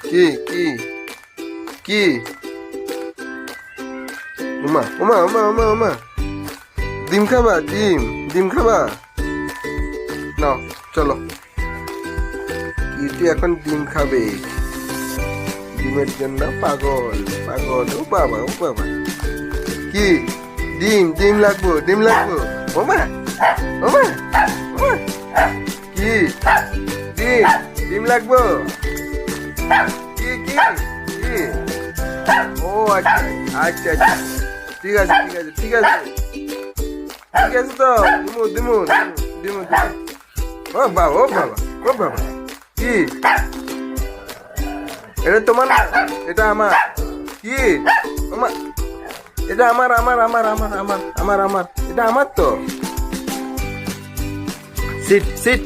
কি কি কি উমা উমা উমা উমা উমা ডিম খাবা? ডিম খাবা? নাও চলো, কিটি এখন ডিম খাবে। ডিমের জন্য পাগল পাগল। ও বাবা ও বাবা, কি ডিম লাগবো? ওমা ওমা ওমা, কি ডিম লাগবো? কি কি কি? ও আচ্ছা আচ্ছা আচ্ছা, ঠিক আছে ঠিক আছে ঠিক আছে ঠিক আছে, তো দিমু দিমু দিমু দিমু। ও বাবা ও বাবা ও বাবা, কি এটা তোমার না, এটা আমার। কি আমার? এটা আমার আমার আমার আমার আমার আমার আমার, এটা আমার তো। Seat seat.